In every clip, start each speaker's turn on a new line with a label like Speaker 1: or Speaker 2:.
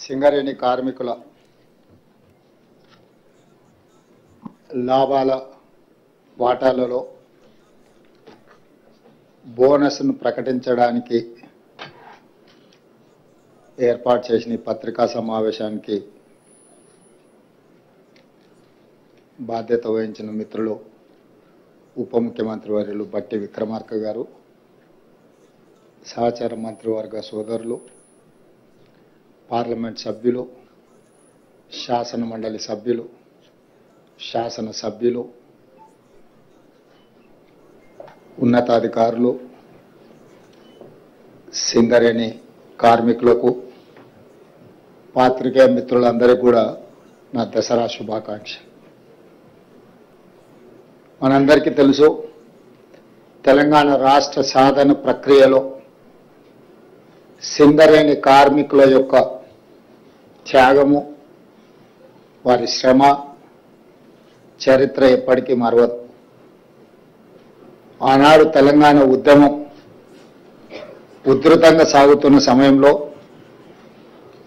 Speaker 1: సింగరేణి కార్మికుల లాభాల వాటాలలో బోనస్ను ప్రకటించడానికి ఏర్పాటు చేసిన పత్రికా సమావేశానికి బాధ్యత వహించిన మిత్రులు ఉప ముఖ్యమంత్రి వర్యులు బట్టి విక్రమార్క గారు, సహచార మంత్రివర్గ సోదరులు, పార్లమెంట్ సభ్యులు, శాసన మండలి సభ్యులు, శాసన సభ్యులు, ఉన్నతాధికారులు, సింగరేణి కార్మికులకు, పాత్రికేయ మిత్రులందరికీ కూడా నా దసరా శుభాకాంక్ష. మనందరికీ తెలుసు, తెలంగాణ రాష్ట్ర సాధన ప్రక్రియలో సింగరేణి కార్మికుల యొక్క త్యాగము, వారి శ్రమ చరిత్ర ఎప్పటికీ మరవదు. ఆనాడు తెలంగాణ ఉద్యమం ఉధృతంగా సాగుతున్న సమయంలో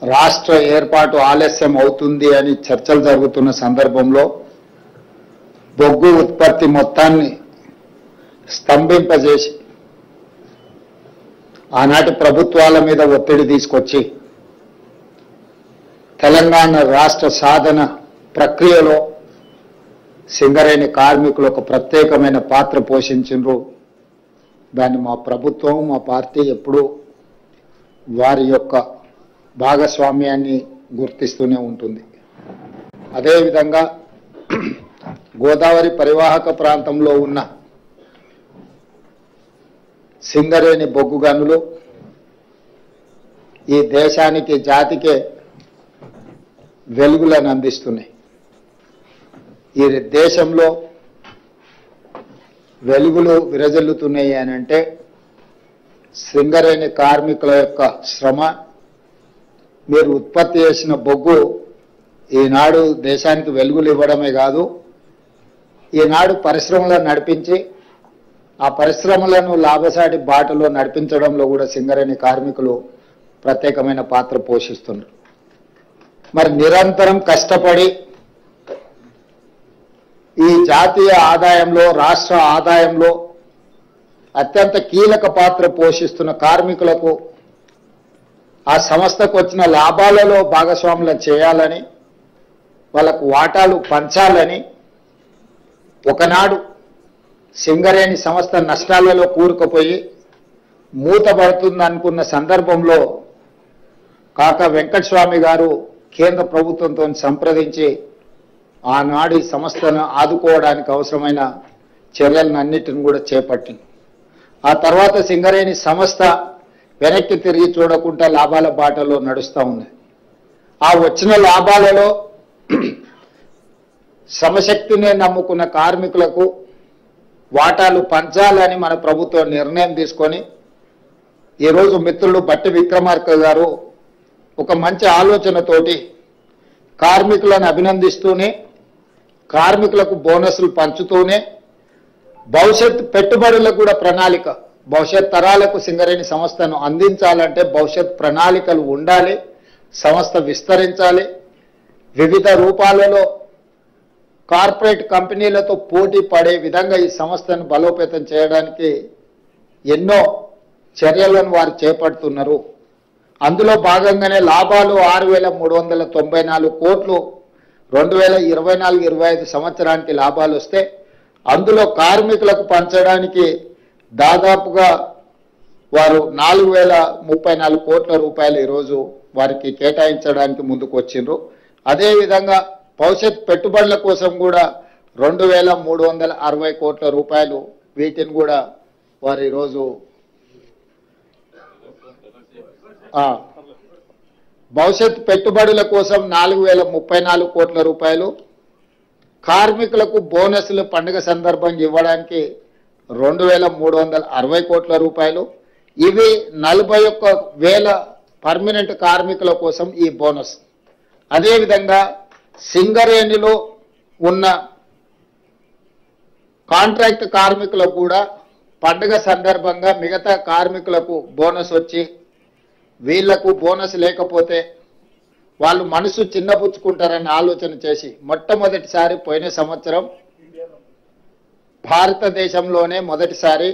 Speaker 1: రాష్ట్ర ఏర్పాటు ఆలస్యం అవుతుంది అని చర్చలు జరుగుతున్న సందర్భంలో బొగ్గు ఉత్పత్తి మొత్తాన్ని స్తంభింపజేసి ఆనాటి ప్రభుత్వాల మీద ఒత్తిడి తీసుకొచ్చి తెలంగాణ రాష్ట్ర సాధన ప్రక్రియలో సింగరేణి కార్మికులు ఒక ప్రత్యేకమైన పాత్ర పోషించారు. దాన్ని మా ప్రభుత్వం, మా పార్టీ ఎప్పుడూ వారి యొక్క భాగస్వామ్యాన్ని గుర్తిస్తూనే ఉంటుంది. అదేవిధంగా గోదావరి పరివాహక ప్రాంతంలో ఉన్న సింగరేణి బొగ్గు గనులు ఈ దేశానికి, జాతికే వెలుగులను అందిస్తున్నాయి. ఈ దేశంలో వెలుగులు విరజల్లుతున్నాయి అని అంటే సింగరేణి కార్మికుల యొక్క శ్రమ, మీరు ఉత్పత్తి చేసిన బొగ్గు ఈనాడు దేశానికి వెలుగులు ఇవ్వడమే కాదు, ఈనాడు పరిశ్రమలను నడిపించి ఆ పరిశ్రమలను లాభసాటి బాటలో నడిపించడంలో కూడా సింగరేణి కార్మికులు ప్రత్యేకమైన పాత్ర పోషిస్తున్నారు. మరి నిరంతరం కష్టపడి ఈ జాతీయ ఆదాయంలో, రాష్ట్ర ఆదాయంలో అత్యంత కీలక పాత్ర పోషిస్తున్న కార్మికులకు ఆ సంస్థకు వచ్చిన లాభాలలో భాగస్వాములను చేయాలని, వాళ్ళకు వాటాలు పంచాలని, ఒకనాడు సింగరేణి సంస్థ నష్టాలలో కూరుకుపోయి మూతపడుతుందనుకున్న సందర్భంలో కాకా వెంకటస్వామి గారు కేంద్ర ప్రభుత్వంతో సంప్రదించి ఆనాడు ఈ సంస్థను ఆదుకోవడానికి అవసరమైన చర్యలన్నిటిని కూడా చేపట్టింది. ఆ తర్వాత సింగరేణి సంస్థ వెనక్కి తిరిగి చూడకుండా లాభాల బాటలో నడుస్తూ ఉంది. ఆ వచ్చిన లాభాలలో శ్రమశక్తిని నమ్ముకున్న కార్మికులకు వాటాలు పంచాలని మన ప్రభుత్వం నిర్ణయం తీసుకొని ఈరోజు మిత్రులు బట్టి విక్రమార్క గారు ఒక మంచి ఆలోచనతోటి కార్మికులను అభినందిస్తూనే, కార్మికులకు బోనస్లు పంచుతూనే, భవిష్యత్ పెట్టుబడులకు కూడా ప్రణాళిక, భవిష్యత్ తరాలకు సింగరేణి సంస్థను అందించాలంటే భవిష్యత్ ప్రణాళికలు ఉండాలి, సంస్థ విస్తరించాలి, వివిధ రూపాలలో కార్పొరేట్ కంపెనీలతో పోటీ పడే విధంగా ఈ సంస్థను బలోపేతం చేయడానికి ఎన్నో చర్యలను వారు చేపడుతున్నారు. అందులో భాగంగానే లాభాలు 6,394 కోట్లు 2024-25 సంవత్సరానికి లాభాలు వస్తే అందులో కార్మికులకు పంచడానికి దాదాపుగా వారు 4,034 కోట్ల రూపాయలు ఈరోజు వారికి కేటాయించడానికి ముందుకు వచ్చిండ్రు. అదేవిధంగా భవిష్యత్ పెట్టుబడుల కోసం కూడా 2,360 కోట్ల రూపాయలు, వీటిని కూడా వారు ఈరోజు భవిష్యత్ పెట్టుబడుల కోసం 4,034 కోట్ల రూపాయలు, కార్మికులకు బోనస్లు పండుగ సందర్భంగా ఇవ్వడానికి 2,360 కోట్ల రూపాయలు, ఇవి 41,000 పర్మనెంట్ కార్మికుల కోసం ఈ బోనస్. అదేవిధంగా సింగరేణిలో ఉన్న కాంట్రాక్ట్ కార్మికులకు కూడా పండుగ సందర్భంగా మిగతా కార్మికులకు బోనస్ వచ్చి వీళ్లకు బోనస్ లేకపోతే వాళ్ళు మనసు చిన్నపుచ్చుకుంటారని ఆలోచన చేసి మొట్టమొదటిసారి పోయిన సంవత్సరం భారతదేశంలోనే మొదటిసారి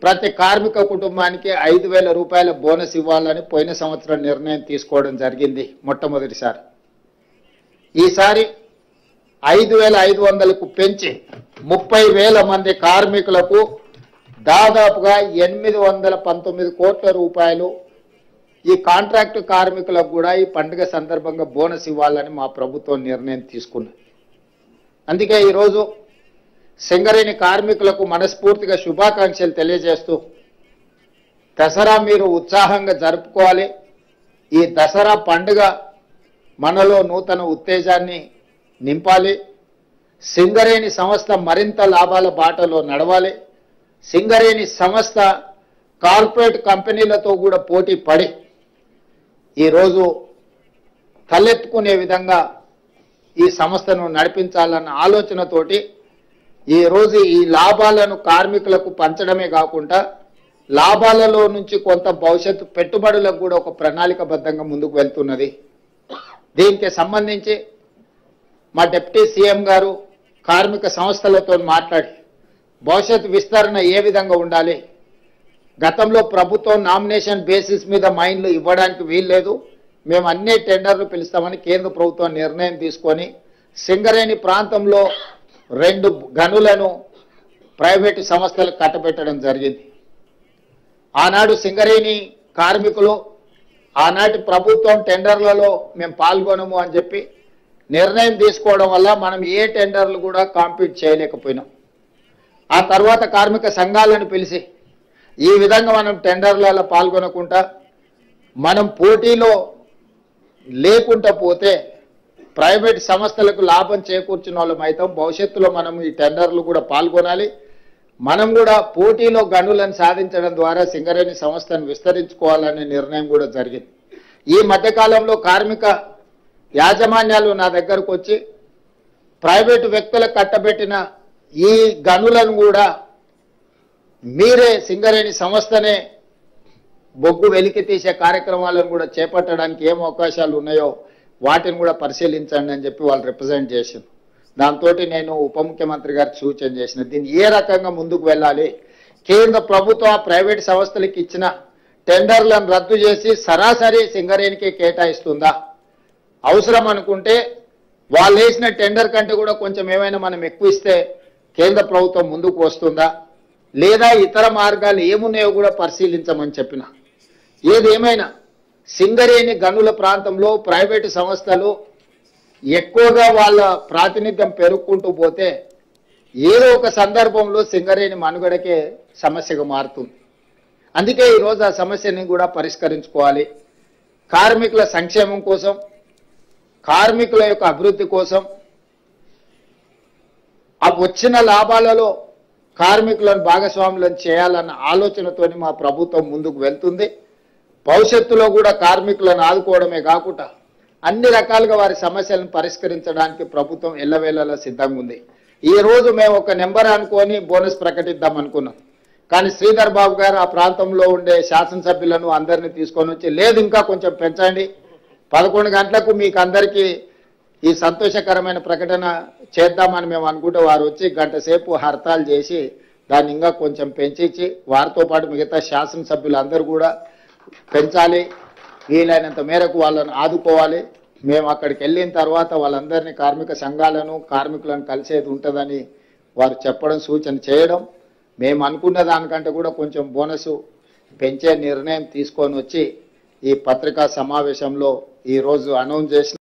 Speaker 1: ప్రతి కార్మిక కుటుంబానికి 5,000 రూపాయల బోనస్ ఇవ్వాలని పోయిన సంవత్సరం నిర్ణయం తీసుకోవడం జరిగింది మొట్టమొదటిసారి. ఈసారి 5,500కు పెంచి 30,000 మంది కార్మికులకు దాదాపుగా 819 కోట్ల రూపాయలు ఈ కాంట్రాక్టు కార్మికులకు కూడా ఈ పండుగ సందర్భంగా బోనస్ ఇవ్వాలని మా ప్రభుత్వం నిర్ణయం తీసుకున్నది. అందుకే ఈరోజు సింగరేణి కార్మికులకు మనస్ఫూర్తిగా శుభాకాంక్షలు తెలియజేస్తూ దసరా మీరు ఉత్సాహంగా జరుపుకోవాలి. ఈ దసరా పండుగ మనలో నూతన ఉత్తేజాన్ని నింపాలి. సింగరేణి సంస్థ మరింత లాభాల బాటలో నడవాలి. సింగరేణి సంస్థ కార్పొరేట్ కంపెనీలతో కూడా పోటీ పడి ఈరోజు తలెత్తుకునే విధంగా ఈ సంస్థను నడిపించాలన్న ఆలోచనతోటి ఈరోజు ఈ లాభాలను కార్మికులకు పంచడమే కాకుండా లాభాలలో నుంచి కొంత భవిష్యత్తు పెట్టుబడులకు కూడా ఒక ప్రణాళికబద్ధంగా ముందుకు వెళ్తున్నది. దీనికి సంబంధించి మా డిప్యూటీ సీఎం గారు కార్మిక సంస్థలతో మాట్లాడి భవిష్యత్తు విస్తరణ ఏ విధంగా ఉండాలి, గతంలో ప్రభుత్వం నామినేషన్ బేసిస్ మీద మైన్లు ఇవ్వడానికి వీల్లేదు, మేము అన్ని టెండర్లు పిలుస్తామని కేంద్ర ప్రభుత్వం నిర్ణయం తీసుకొని సింగరేణి ప్రాంతంలో 2 గనులను ప్రైవేటు సంస్థలకు కట్టబెట్టడం జరిగింది. ఆనాడు సింగరేణి కార్మికులు ఆనాటి ప్రభుత్వం టెండర్లలో మేము పాల్గొనము అని చెప్పి నిర్ణయం తీసుకోవడం వల్ల మనం ఏ టెండర్లు కూడా కాంపీట్ చేయలేకపోయినాం. ఆ తర్వాత కార్మిక సంఘాలను పిలిచి ఈ విధంగా మనం టెండర్లలో పాల్గొనకుండా మనం పోటీలో లేకుండా పోతే ప్రైవేట్ సంస్థలకు లాభం చేకూర్చిన వాళ్ళం అయితే భవిష్యత్తులో మనం ఈ టెండర్లు కూడా పాల్గొనాలి, మనం కూడా పోటీలో గనులను సాధించడం ద్వారా సింగరేణి సంస్థను విస్తరించుకోవాలనే నిర్ణయం కూడా జరిగింది. ఈ మధ్యకాలంలో కార్మిక యాజమాన్యాలు నా దగ్గరకు వచ్చి ప్రైవేటు వ్యక్తులకు కట్టబెట్టిన ఈ గనులను కూడా మీరే సింగరేణి సంస్థనే బొగ్గు వెలికి తీసే కార్యక్రమాలను కూడా చేపట్టడానికి ఏం అవకాశాలు ఉన్నాయో వాటిని కూడా పరిశీలించండి అని చెప్పి వాళ్ళు రిప్రజెంట్ చేసింది. దాంతో నేను ఉప ముఖ్యమంత్రి గారికి సూచన చేసిన దీన్ని ఏ రకంగా ముందుకు వెళ్ళాలి, కేంద్ర ప్రభుత్వం ప్రైవేట్ సంస్థలకు ఇచ్చిన టెండర్లను రద్దు చేసి సరాసరి సింగరేణికి కేటాయిస్తుందా, అవసరం అనుకుంటే వాళ్ళు వేసిన టెండర్ కంటే కూడా కొంచెం ఏమైనా మనం ఎక్కువ ఇస్తే కేంద్ర ప్రభుత్వం ముందుకు వస్తుందా, లేదా ఇతర మార్గాలు ఏమున్నాయో కూడా పరిశీలించమని చెప్పిన. ఏదేమైనా సింగరేణి గనుల ప్రాంతంలో ప్రైవేటు సంస్థలు ఎక్కువగా వాళ్ళ ప్రాతినిధ్యం పెరుగుకుంటూ పోతే ఏదో ఒక సందర్భంలో సింగరేణి మనుగడకే సమస్యగా మారుతుంది. అందుకే ఈరోజు ఆ సమస్యని కూడా పరిష్కరించుకోవాలి. కార్మికుల సంక్షేమం కోసం, కార్మికుల యొక్క అభివృద్ధి కోసం ఆ వచ్చిన లాభాలలో కార్మికులను భాగస్వాములను చేయాలన్న ఆలోచనతోని మా ప్రభుత్వం ముందుకు వెళ్తుంది. భవిష్యత్తులో కూడా కార్మికులను ఆదుకోవడమే కాకుండా అన్ని రకాలుగా వారి సమస్యలను పరిష్కరించడానికి ప్రభుత్వం ఎల్లవేళలా సిద్ధంగా ఉంది. ఈ రోజు మేము ఒక నెంబర్ అనుకొని బోనస్ ప్రకటిద్దాం అనుకున్నాం, కానీ శ్రీధర్ బాబు గారు ఆ ప్రాంతంలో ఉండే శాసనసభ్యులను అందరినీ తీసుకొని వచ్చి లేదు ఇంకా కొంచెం పెంచండి, 11 గంటలకు మీకు అందరికీ ఈ సంతోషకరమైన ప్రకటన చేద్దామని మేము అనుకుంటే వారు వచ్చి గంట సేపు హర్తాలు చేసి దాన్ని ఇంకా కొంచెం పెంచి వారితో పాటు మిగతా శాసనసభ్యులందరూ కూడా పెంచాలి, వీలైనంత మేరకు వాళ్ళని ఆదుకోవాలి. మేము అక్కడికి వెళ్ళిన తర్వాత వాళ్ళందరినీ కార్మిక సంఘాలను కార్మికులను కలిసేది ఉంటుందని వారు చెప్పడం సూచన చేయడం, మేము అనుకున్న దానికంటే కూడా కొంచెం బోనసు పెంచే నిర్ణయం తీసుకొని వచ్చి ఈ పత్రికా సమావేశంలో ఈరోజు అనౌన్స్ చేసిన